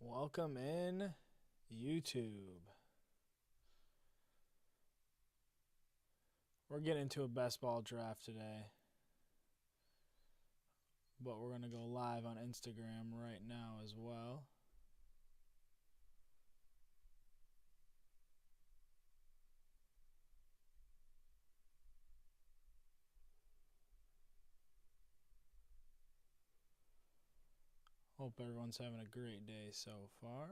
Welcome in YouTube. We're getting into a best ball draft today, but we're going to go live on Instagram right now as well. Hope everyone's having a great day so far.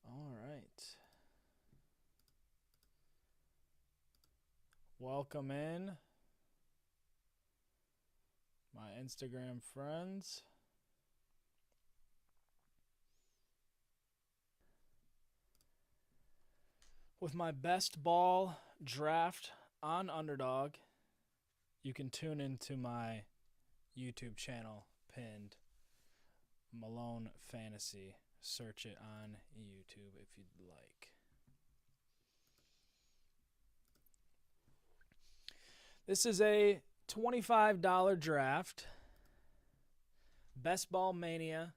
All right. Welcome in, my Instagram friends. With my best ball draft on Underdog, you can tune into my YouTube channel pinned, Malone Fantasy. Search it on YouTube if you'd like. This is a $25 draft. Best Ball Mania.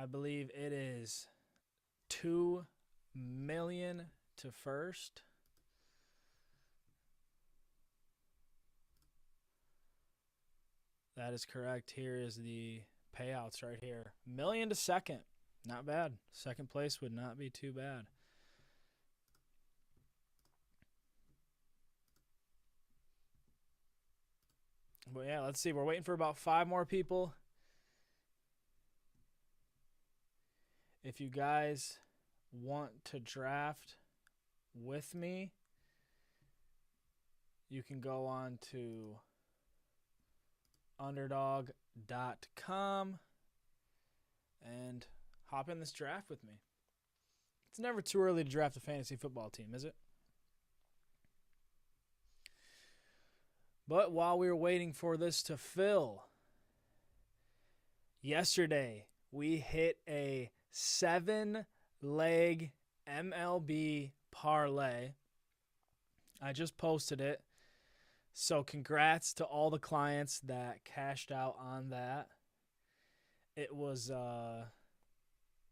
I believe it is $2 million to first. That is correct. Here is the payouts right here. $1 million to second. Not bad. Second place would not be too bad. But yeah, let's see. We're waiting for about 5 more people. If you guys want to draft with me, you can go on to underdog.com and hop in this draft with me. It's never too early to draft a fantasy football team, is it? But while we were waiting for this to fill, yesterday we hit a 7-leg MLB parlay. I just posted it. So congrats to all the clients that cashed out on that. It was a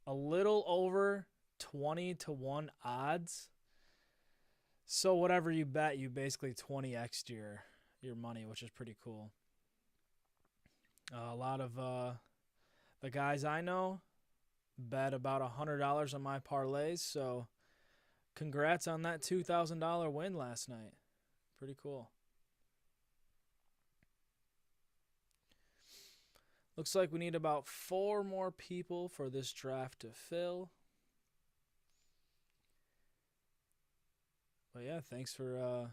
little over 20-1 odds. So whatever you bet, you basically 20x'd your money, which is pretty cool. A lot of the guys I know bet about $100 on my parlays. So congrats on that $2,000 win last night. Pretty cool. Looks like we need about 4 more people for this draft to fill. But yeah, thanks for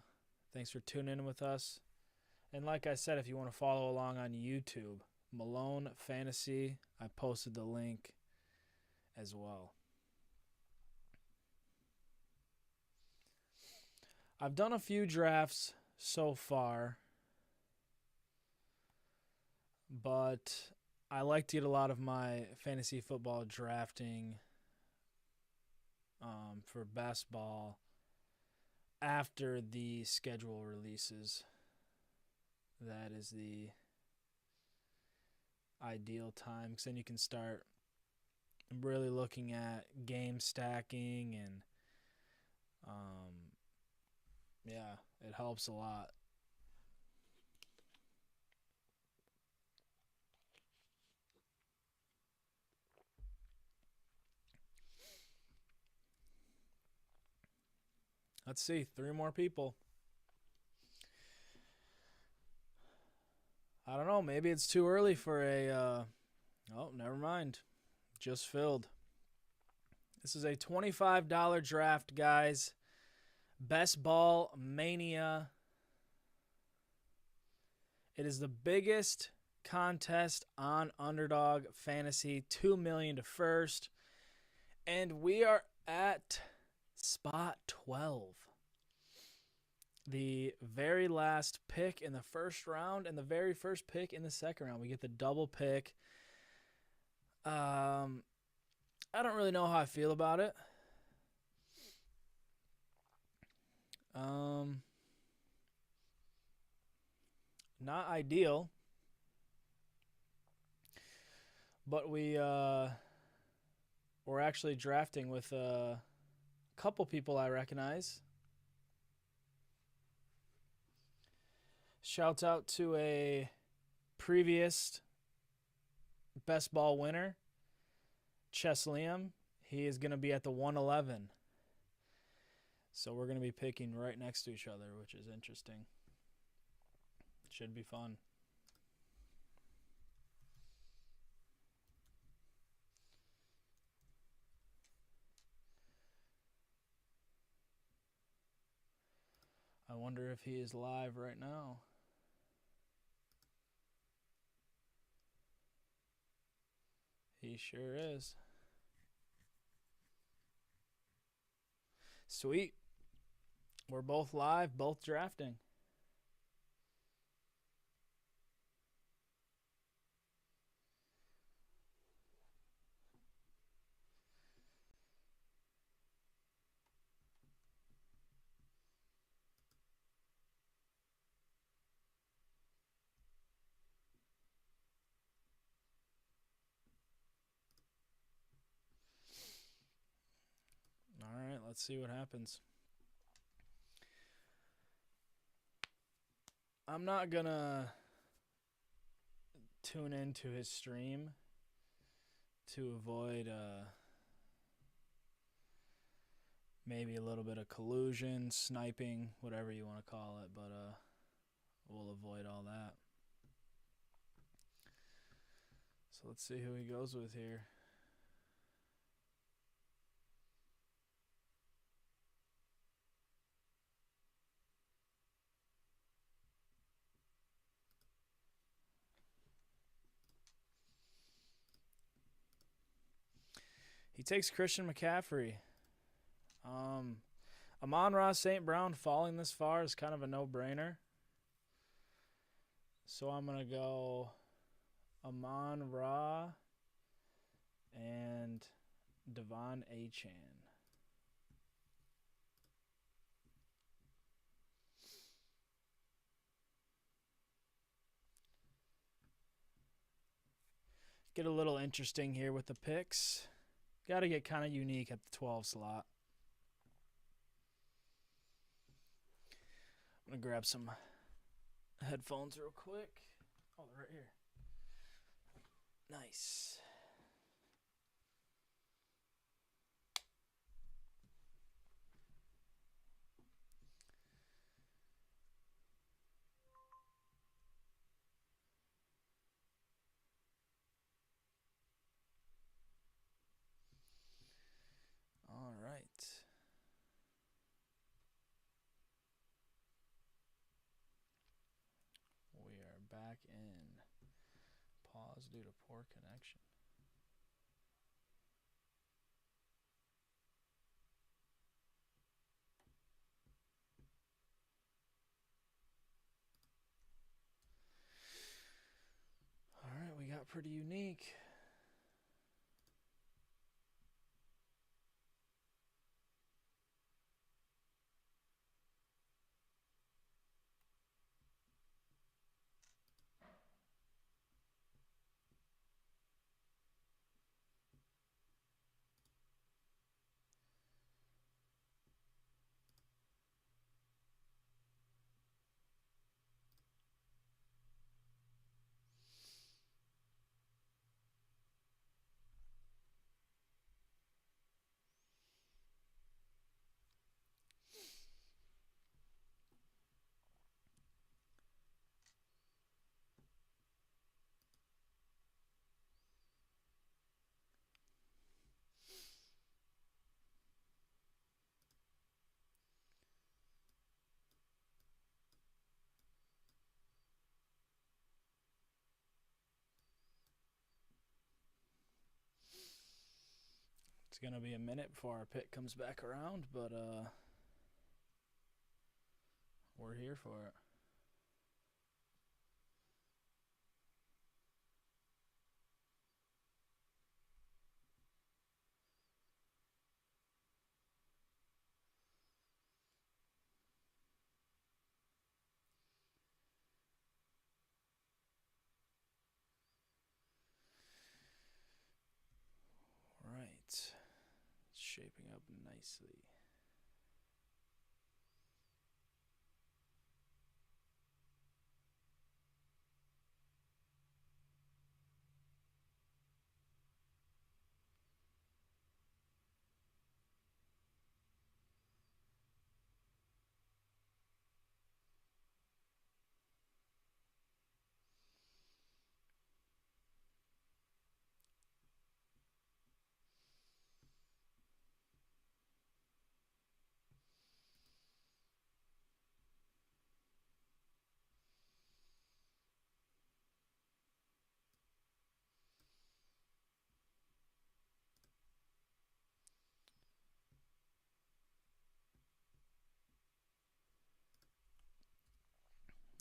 tuning in with us. And like I said, if you want to follow along on YouTube, Malone Fantasy, I posted the link as well. I've done a few drafts so far, but I like to get a lot of my fantasy football drafting for best ball after the schedule releases. That is the ideal time, because then you can start really looking at game stacking, and yeah, it helps a lot. Let's see, 3 more people. I don't know, maybe it's too early for a oh, never mind. Just filled. This is a $25 draft, guys. Best Ball Mania. It is the biggest contest on Underdog Fantasy. $2 million to first. And we are at spot 12. The very last pick in the first round and the very first pick in the second round. We get the double pick. I don't really know how I feel about it. Not ideal, but we're actually drafting with a couple people I recognize. Shouts out to a previous best ball winner, Chess Liam. He is going to be at the 111. So we're going to be picking right next to each other, which is interesting. Should be fun. I wonder if he is live right now. He sure is. Sweet. We're both live, both drafting. All right, let's see what happens. I'm not going to tune into his stream to avoid maybe a little bit of collusion, sniping, whatever you want to call it, but we'll avoid all that. So let's see who he goes with here. He takes Christian McCaffrey. Amon-Ra St. Brown falling this far is kind of a no-brainer. So I'm going to go Amon-Ra and Devon Achane. Get a little interesting here with the picks. Got to get kind of unique at the 12 slot. I'm going to grab some headphones real quick. Oh, they're right here. Nice. All right. We are back in. Pause due to poor connection. All right, we got pretty unique. It's going to be a minute before our pick comes back around, but we're here for it. shaping up nicely.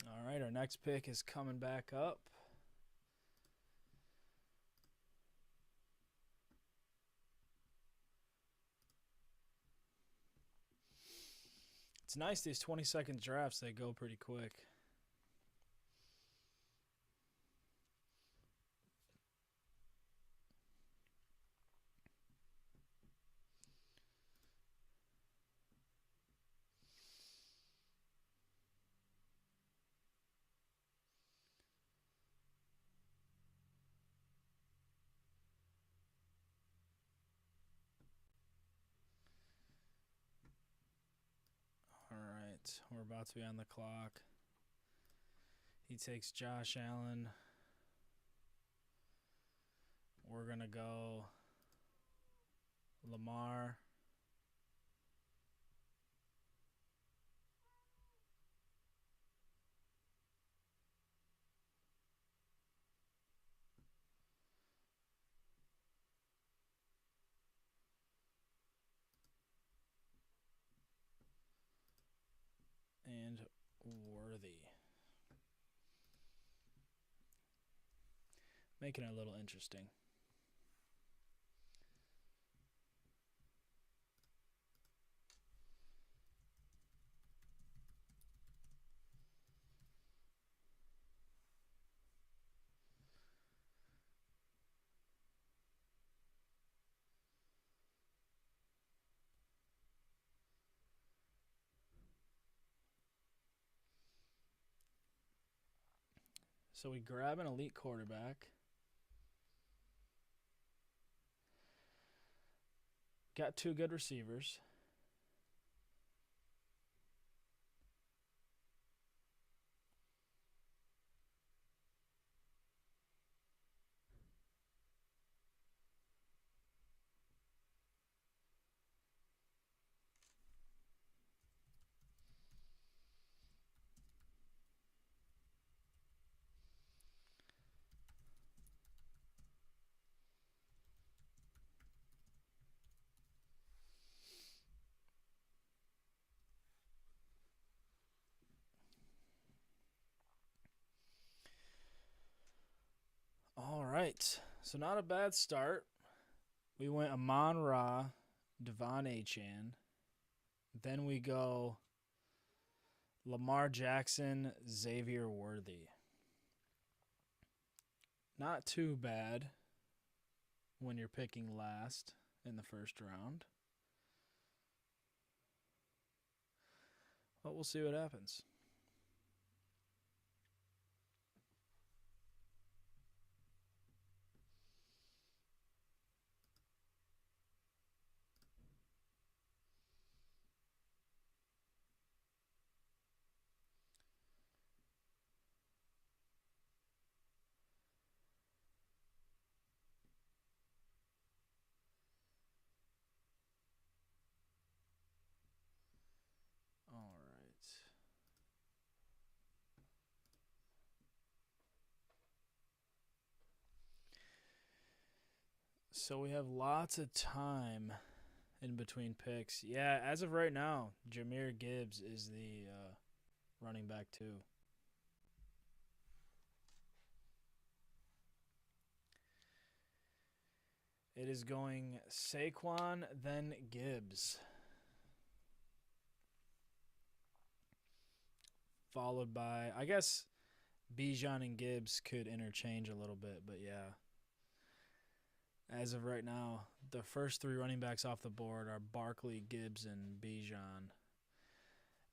All right, our next pick is coming back up. It's nice, these 20-second drafts, they go pretty quick. All right, we're about to be on the clock. He takes Josh Allen. We're going to go Lamar. And Worthy. Making it a little interesting. So we grab an elite quarterback. Got two good receivers. All right. So not a bad start. We went Amon Ra, Devon Achane. Then we go Lamar Jackson, Xavier Worthy. Not too bad when you're picking last in the first round. But we'll see what happens. All right. So we have lots of time in between picks. Yeah, as of right now, Jahmyr Gibbs is the running back too. It is going Saquon, then Gibbs. Followed by, I guess, Bijan and Gibbs could interchange a little bit, but yeah. as of right now, the first three running backs off the board are Barkley, Gibbs, and Bijan.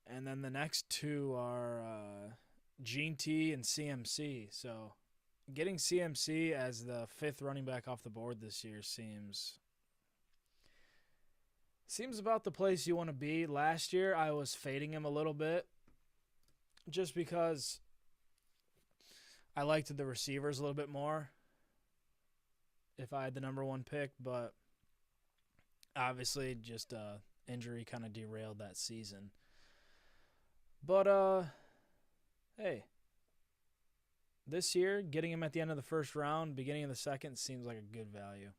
And then the next two are Gene T and CMC. So getting CMC as the fifth running back off the board this year seems about the place you want to be. Last year, I was fading him a little bit just because I liked the receivers a little bit more if I had the number one pick, but obviously just injury kind of derailed that season. But, hey, this year, getting him at the end of the first round, beginning of the second, seems like a good value.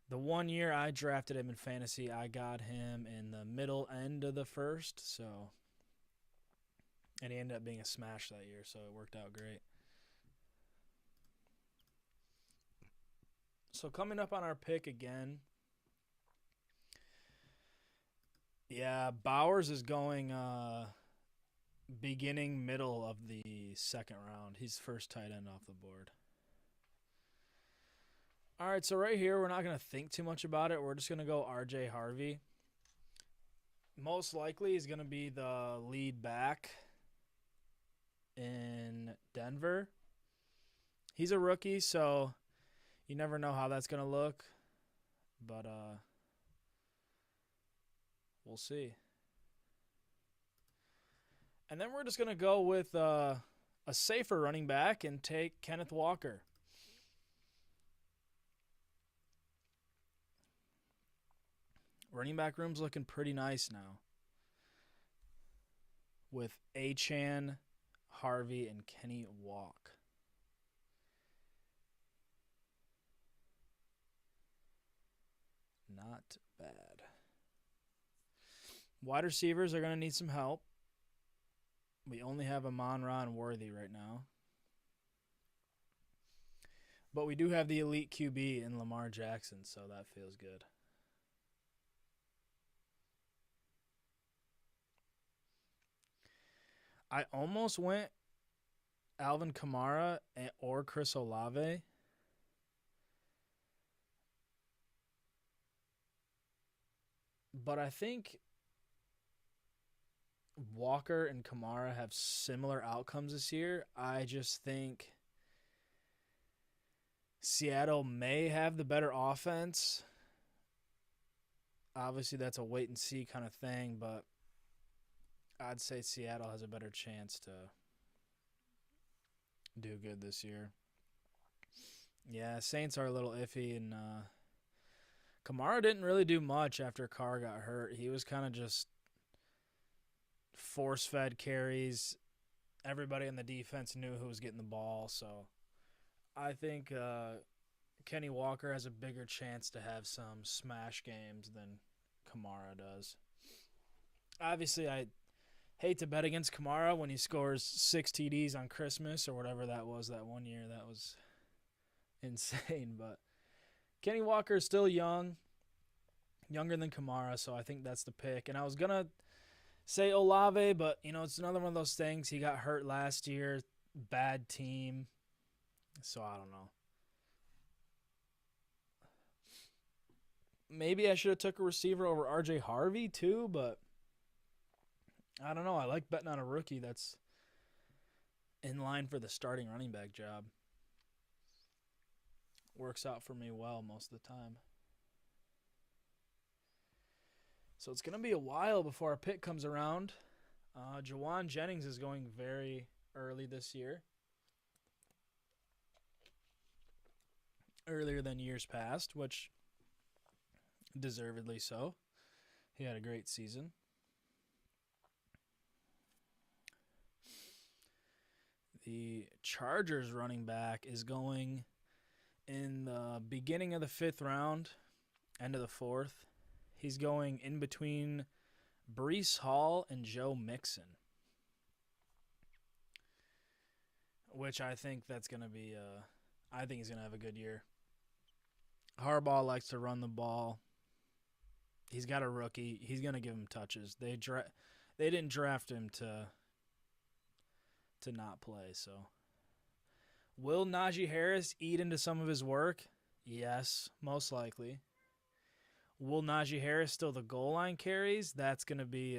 The 1 year I drafted him in fantasy, I got him in the middle end of the first, and he ended up being a smash that year, so it worked out great. So coming up on our pick again, yeah, Bowers is going beginning middle of the second round. He's first tight end off the board. All right, so right here, we're not going to think too much about it. We're just going to go R.J. Harvey. Most likely, he's going to be the lead back in Denver. He's a rookie, so you never know how that's going to look. But we'll see. And then we're just going to go with a safer running back and take Kenneth Walker. Running back room's looking pretty nice now. With Achane, Harvey, and Kenny Walk. Not bad. Wide receivers are going to need some help. We only have Amon-Ra and Worthy right now. But we do have the elite QB in Lamar Jackson, so that feels good. I almost went Alvin Kamara or Chris Olave. But I think Walker and Kamara have similar outcomes this year. I just think Seattle may have the better offense. Obviously, that's a wait-and-see kind of thing, but I'd say Seattle has a better chance to do good this year. Yeah, Saints are a little iffy, and Kamara didn't really do much after Carr got hurt. He was kind of just force-fed carries. Everybody on the defense knew who was getting the ball, so I think Kenny Walker has a bigger chance to have some smash games than Kamara does. Obviously, I hate to bet against Kamara when he scores 6 TDs on Christmas or whatever that was that 1 year. That was insane. But Kenny Walker is still young, younger than Kamara, so I think that's the pick. And I was going to say Olave, but, it's another one of those things. He got hurt last year, bad team, so I don't know. Maybe I should have took a receiver over R.J. Harvey too, but I don't know. I like betting on a rookie that's in line for the starting running back job. Works out for me well most of the time. So it's going to be a while before our pick comes around. Jawan Jennings is going very early this year. Earlier than years past, which deservedly so. He had a great season. The Chargers running back is going in the beginning of the 5th round, end of the 4th. He's going in between Breece Hall and Joe Mixon, which I think that's going to be I think he's going to have a good year. Harbaugh likes to run the ball. He's got a rookie. He's going to give him touches. They didn't draft him to not play. So, will Najee Harris eat into some of his work? Yes, most likely. Will Najee Harris still the goal line carries? That's gonna be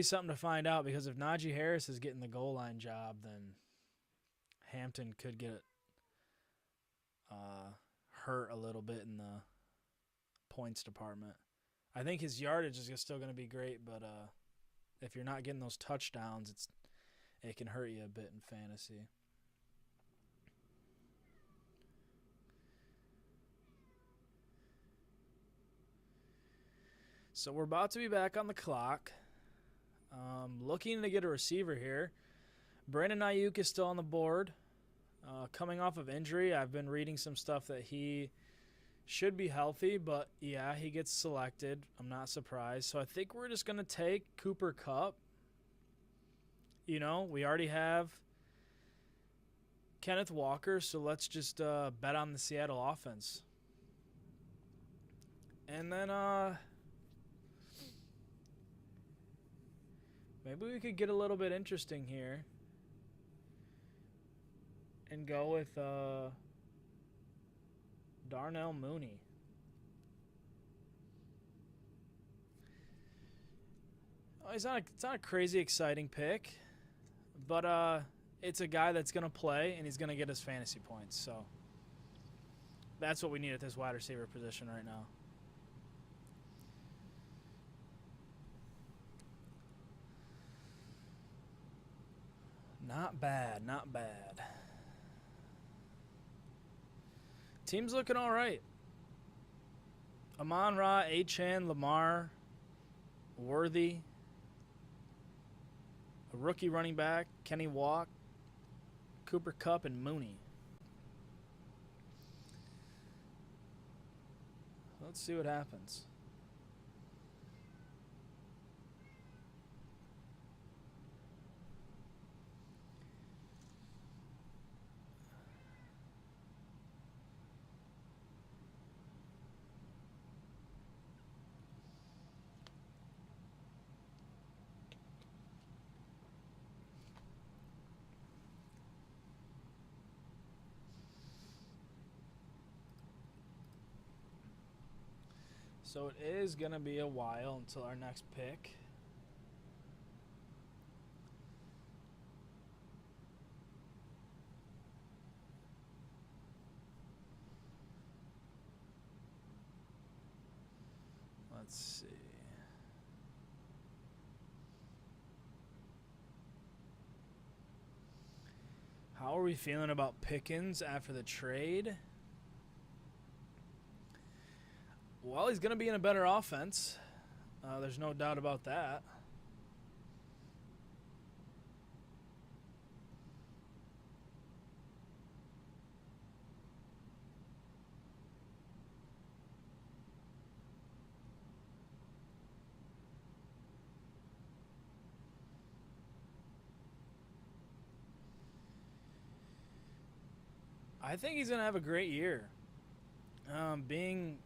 something to find out, because if Najee Harris is getting the goal line job, then Hampton could get uh, hurt a little bit in the points department. I think his yardage is still going to be great, but if you're not getting those touchdowns, it can hurt you a bit in fantasy. So we're about to be back on the clock. Looking to get a receiver here. Brandon Ayuk is still on the board. Coming off of injury, I've been reading some stuff that he should be healthy, but yeah, he gets selected. I'm not surprised. So I think we're just going to take Cooper Kupp. We already have Kenneth Walker, so let's just bet on the Seattle offense. And then maybe we could get a little bit interesting here and go with Darnell Mooney. Oh, it's not a crazy exciting pick, but it's a guy that's going to play, and he's going to get his fantasy points. So that's what we need at this wide receiver position right now. Not bad, not bad. Team's looking all right. Amon-Ra, Achane, Lamar, Worthy, a rookie running back, Kenny Walk, Cooper Kupp, and Mooney. Let's see what happens. So it is going to be a while until our next pick. Let's see. How are we feeling about Pickens after the trade? Well, he's going to be in a better offense. There's no doubt about that. I think he's going to have a great year. Being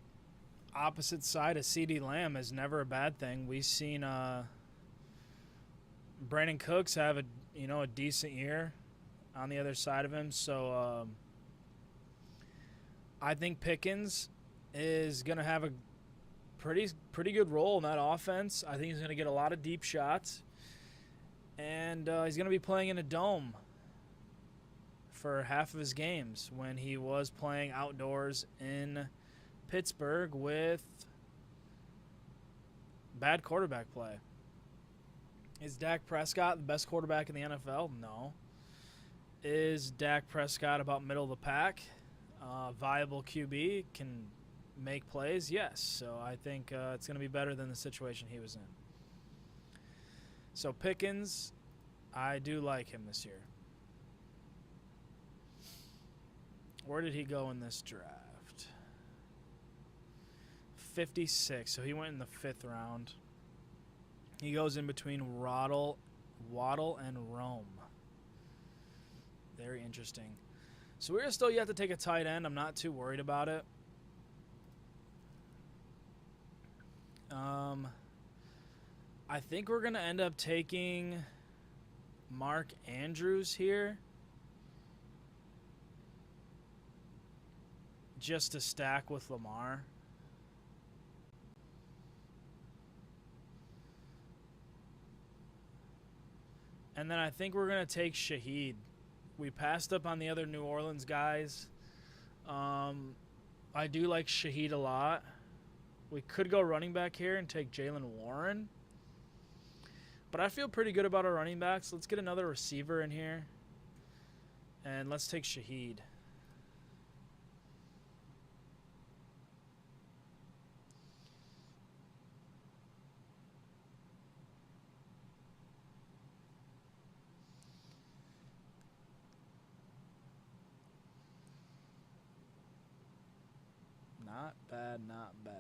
opposite side of CeeDee Lamb is never a bad thing. We've seen Brandon Cooks have a decent year on the other side of him. So I think Pickens is going to have a pretty good role in that offense. I think he's going to get a lot of deep shots, and he's going to be playing in a dome for half of his games when he was playing outdoors in Pittsburgh with bad quarterback play. Is Dak Prescott the best quarterback in the NFL? No. Is Dak Prescott about middle of the pack? Viable QB, can make plays? Yes. So I think it's going to be better than the situation he was in. So Pickens, I do like him this year. Where did he go in this draft? 56. So he went in the 5th round. He goes in between Waddle and Rome. Very interesting. So we're still yet to take a tight end. I'm not too worried about it. I think we're going to end up taking Mark Andrews here. just to stack with Lamar. And then I think we're going to take Shaheed. We passed up on the other New Orleans guys. I do like Shaheed a lot. We could go running back here and take Jalen Warren. But I feel pretty good about our running backs. Let's get another receiver in here. And let's take Shaheed. Not bad, not bad.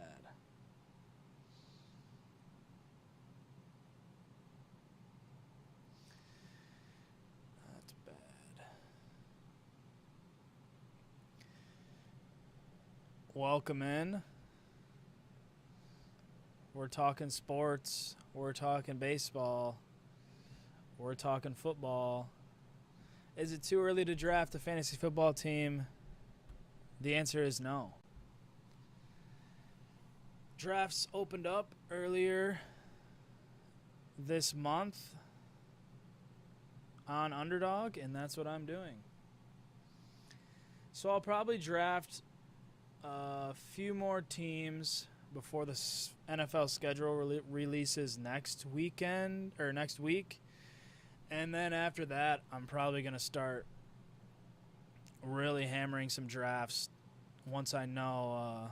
Not bad. Welcome in. We're talking sports. We're talking baseball. We're talking football. Is it too early to draft a fantasy football team? The answer is no. Drafts opened up earlier this month on Underdog, and that's what I'm doing. So I'll probably draft a few more teams before the NFL schedule releases next weekend or next week. And then after that, I'm probably going to start really hammering some drafts once I know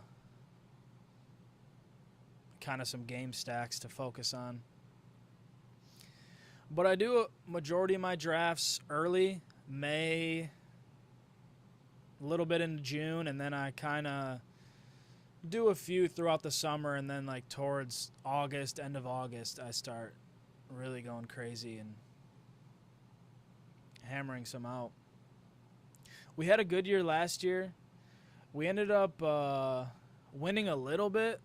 kind of some game stacks to focus on. But I do a majority of my drafts early, May, a little bit into June, and then I kind of do a few throughout the summer, and then like towards August, end of August, I start really going crazy and hammering some out. We had a good year last year. We ended up winning a little bit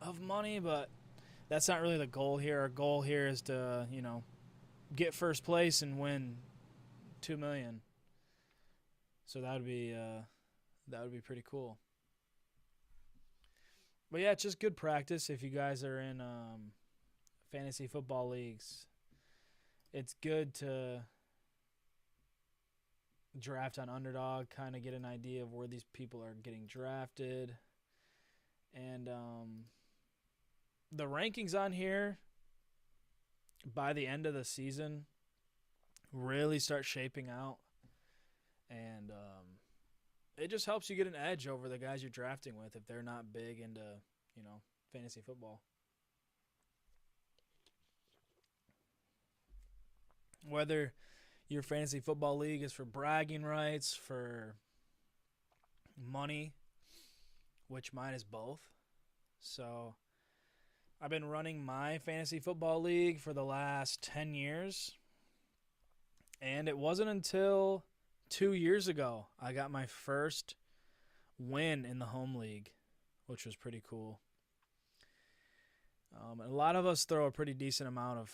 of money, but that's not really the goal here. Our goal here is to, get first place and win $2 million. So that would be pretty cool. But yeah, it's just good practice if you guys are in fantasy football leagues. It's good to draft on Underdog, kind of get an idea of where these people are getting drafted. And the rankings on here by the end of the season really start shaping out. And it just helps you get an edge over the guys you're drafting with if they're not big into, fantasy football. Whether your fantasy football league is for bragging rights, for money, which mine is both. So I've been running my fantasy football league for the last 10 years. And it wasn't until 2 years ago I got my first win in the home league, which was pretty cool. A lot of us throw a pretty decent amount of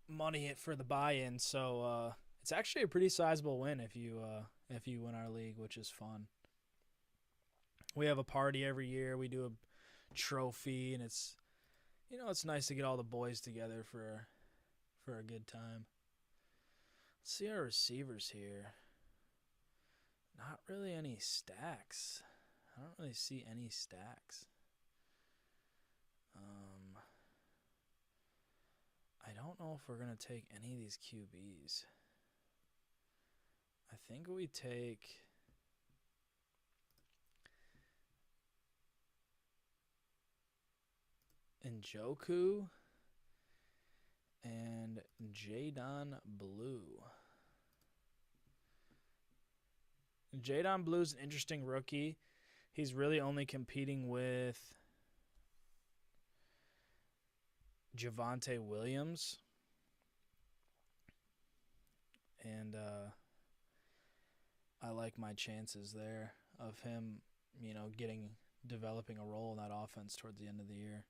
money for the buy-in, so it's actually a pretty sizable win if you win our league, which is fun. We have a party every year. We do a trophy, and it's nice to get all the boys together for a good time. Let's see our receivers here. Not really any stacks. I don't really see any stacks. I don't know if we're going to take any of these QBs. I think we take Njoku and Jadon Blue. Jadon Blue's an interesting rookie. He's really only competing with Javonte Williams. And I like my chances there of him, developing a role in that offense towards the end of the year.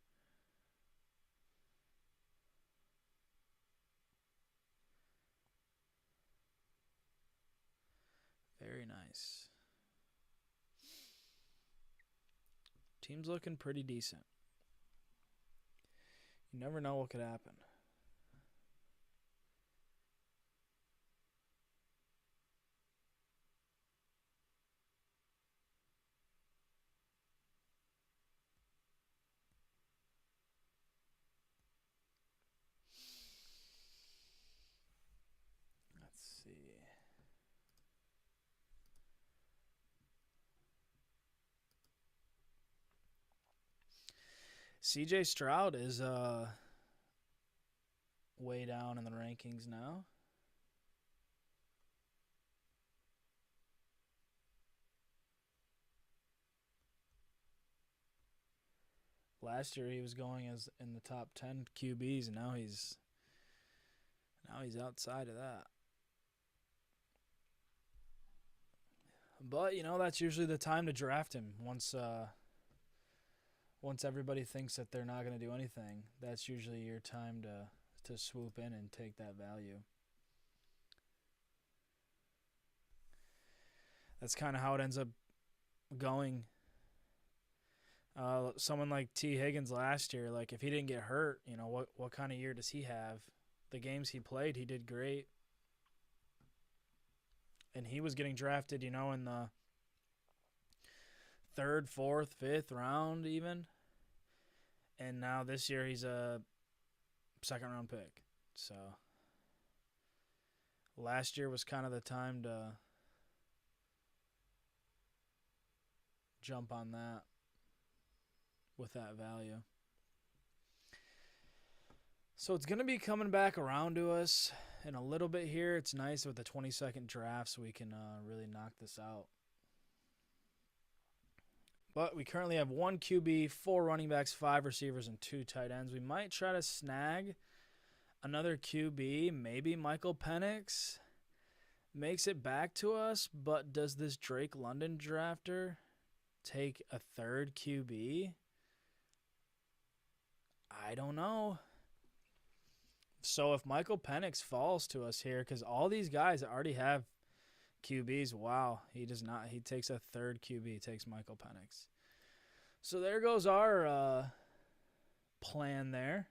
Very nice. Team's looking pretty decent. You never know what could happen. Let's see. CJ Stroud is way down in the rankings now. Last year he was going as in the top 10 QBs, and now he's outside of that. But that's usually the time to draft him. Once everybody thinks that they're not going to do anything, that's usually your time to swoop in and take that value. That's kind of how it ends up going. Someone like T. Higgins last year, like if he didn't get hurt, what kind of year does he have? The games he played, he did great. And he was getting drafted, in the 3rd, 4th, 5th round even. And now this year he's a 2nd round pick. So last year was kind of the time to jump on that with that value. So it's going to be coming back around to us in a little bit here. It's nice with the 20-second draft so we can really knock this out. But we currently have 1 QB, 4 running backs, 5 receivers, and 2 tight ends. We might try to snag another QB. Maybe Michael Penix makes it back to us. But does this Drake London drafter take a 3rd QB? I don't know. So if Michael Penix falls to us here, because all these guys already have QBs, wow, he does not. He takes a 3rd QB, takes Michael Penix. So there goes our plan there.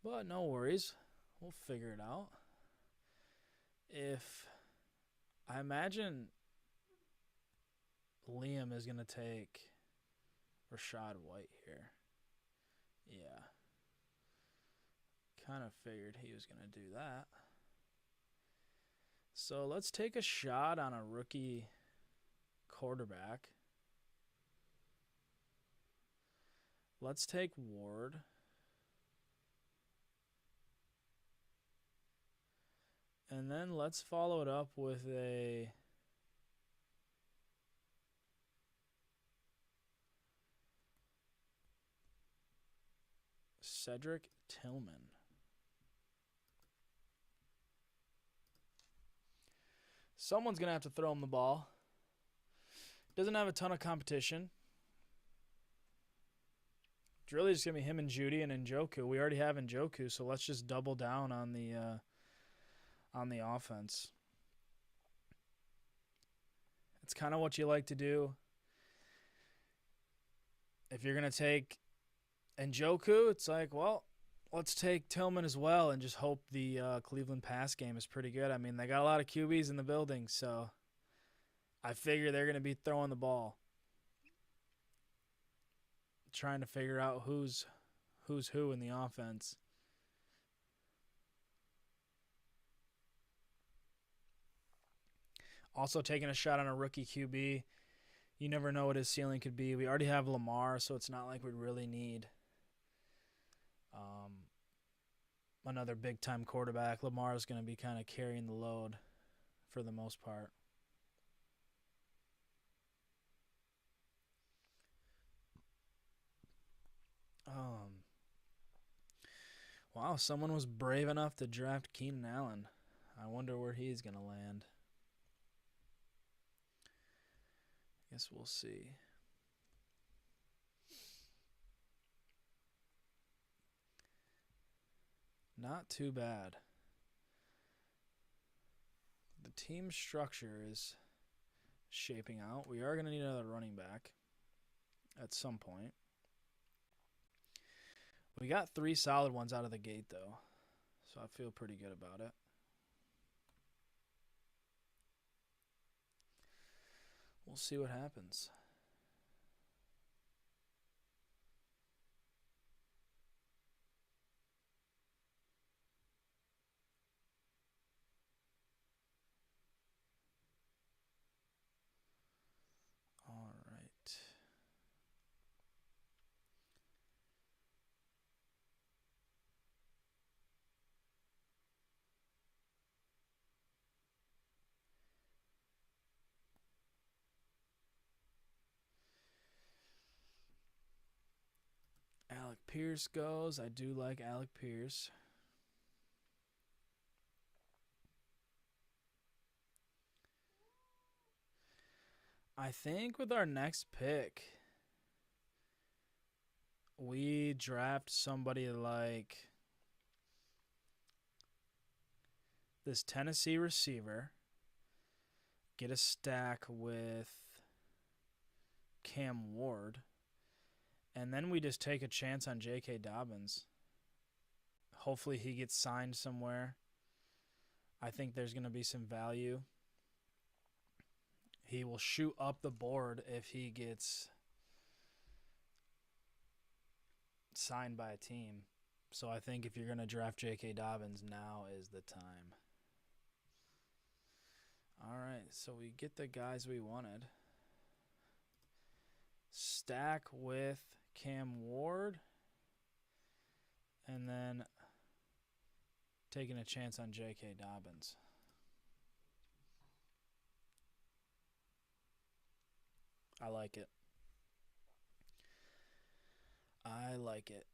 But no worries. We'll figure it out. I imagine Liam is going to take Rashad White here. Yeah. Kind of figured he was going to do that. So let's take a shot on a rookie quarterback. Let's take Ward. And then let's follow it up with a Cedric Tillman. Someone's going to have to throw him the ball. Doesn't have a ton of competition. It's really just going to be him and Judy and Njoku. We already have Njoku, so let's just double down on the offense. It's kind of what you like to do. If you're going to take Njoku, it's like, well, let's take Tillman as well and just hope the Cleveland pass game is pretty good. I mean, they got a lot of QBs in the building, so I figure they're going to be throwing the ball. Trying to figure out who's who in the offense. Also taking a shot on a rookie QB. You never know what his ceiling could be. We already have Lamar, so it's not like we really need another big-time quarterback. Lamar is going to be kind of carrying the load for the most part. Wow, someone was brave enough to draft Keenan Allen. I wonder where he's going to land. Guess we'll see. Not too bad. The team structure is shaping out. We are going to need another running back. at some point. We got 3 solid ones out of the gate, though, so I feel pretty good about it. We'll see what happens. All right. Alec Pierce goes. I do like Alec Pierce. I think with our next pick, we draft somebody like this Tennessee receiver, get a stack with Cam Ward, and then we just take a chance on J.K. Dobbins. Hopefully he gets signed somewhere. I think there's going to be some value. He will shoot up the board if he gets signed by a team. So I think if you're going to draft J.K. Dobbins, now is the time. All right, so we get the guys we wanted. Stack with Cam Ward. And then taking a chance on J.K. Dobbins. I like it. I like it.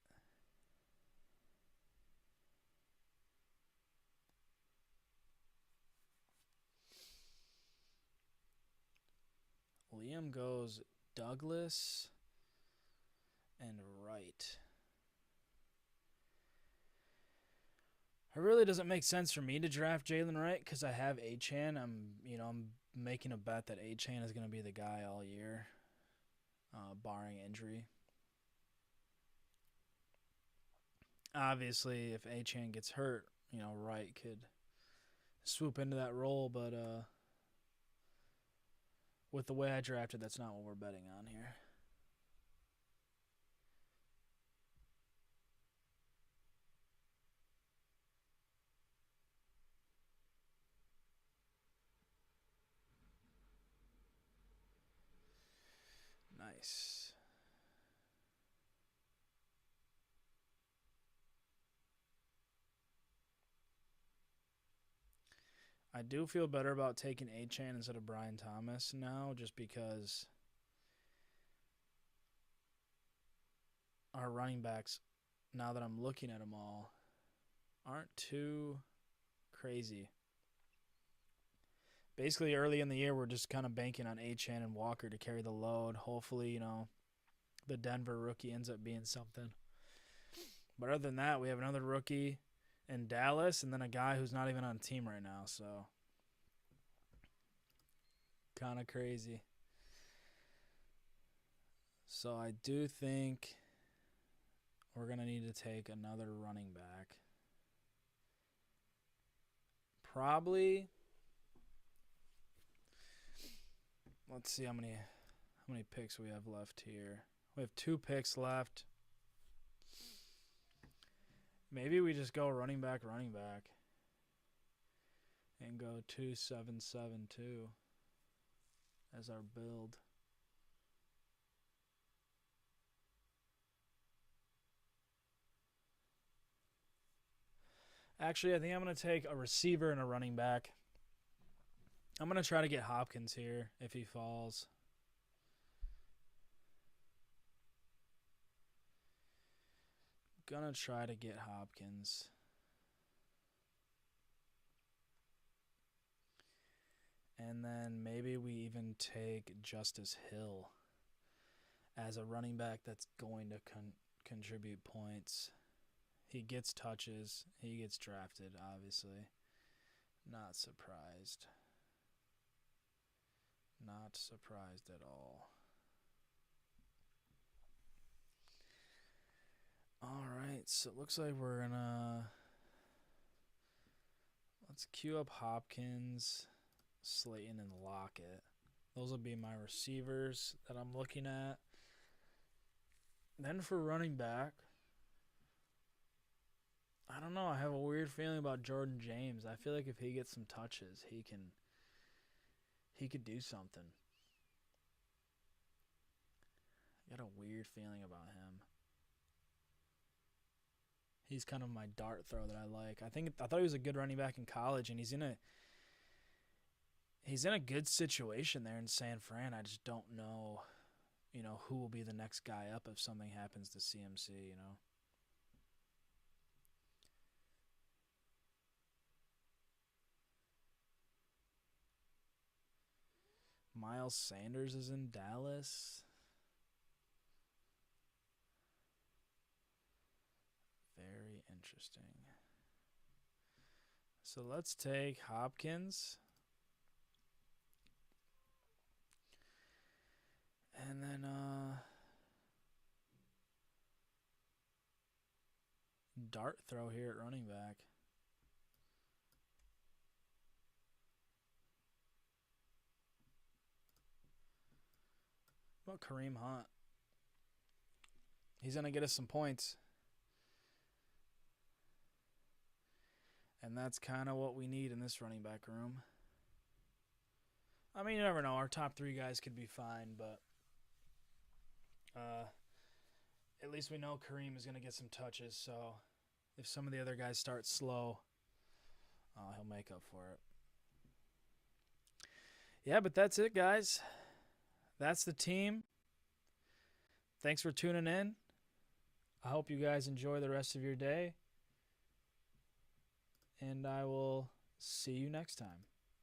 Liam goes Douglas and Wright. It really doesn't make sense for me to draft Jalen Wright because I have Achane. I'm making a bet that Achane is going to be the guy all year, barring injury. Obviously, if Achane gets hurt, Wright could swoop into that role, but with the way I drafted, that's not what we're betting on here. Nice. I do feel better about taking Achane instead of Brian Thomas now, just because our running backs, now that I'm looking at them all, aren't too crazy. Basically, early in the year, we're just kind of banking on Achane and Walker to carry the load. Hopefully, the Denver rookie ends up being something. But other than that, we have another rookie in Dallas and then a guy who's not even on the team right now. So, kind of crazy. So, I do think we're going to need to take another running back. Probably. Let's see how many picks we have left here. We have 2 picks left. Maybe we just go running back, and go 2-7-7-2 as our build. Actually, I think I'm going to take a receiver and a running back. I'm going to try to get Hopkins here if he falls. Gonna try to get Hopkins. And then maybe we even take Justice Hill as a running back that's going to contribute points. He gets touches. He gets drafted, obviously. Not surprised. Not surprised at all. so it looks like we're gonna let's queue up Hopkins, Slayton, and Lockett. Those will be my receivers that I'm looking at. Then for running back, I don't know. I have a weird feeling about Jordan James. I feel like if he gets some touches, he could do something. I got a weird feeling about him. He's kind of my dart throw that I like. I thought he was a good running back in college, and he's in a good situation there in San Fran. I just don't know, who will be the next guy up if something happens to CMC. Miles Sanders is in Dallas. Very interesting. So let's take Hopkins. And then dart throw here at running back. What about Kareem Hunt? He's going to get us some points. And that's kind of what we need in this running back room. I mean, you never know. Our top 3 guys could be fine, but at least we know Kareem is going to get some touches. So if some of the other guys start slow, he'll make up for it. Yeah, but that's it, guys. That's the team. Thanks for tuning in. I hope you guys enjoy the rest of your day. And I will see you next time.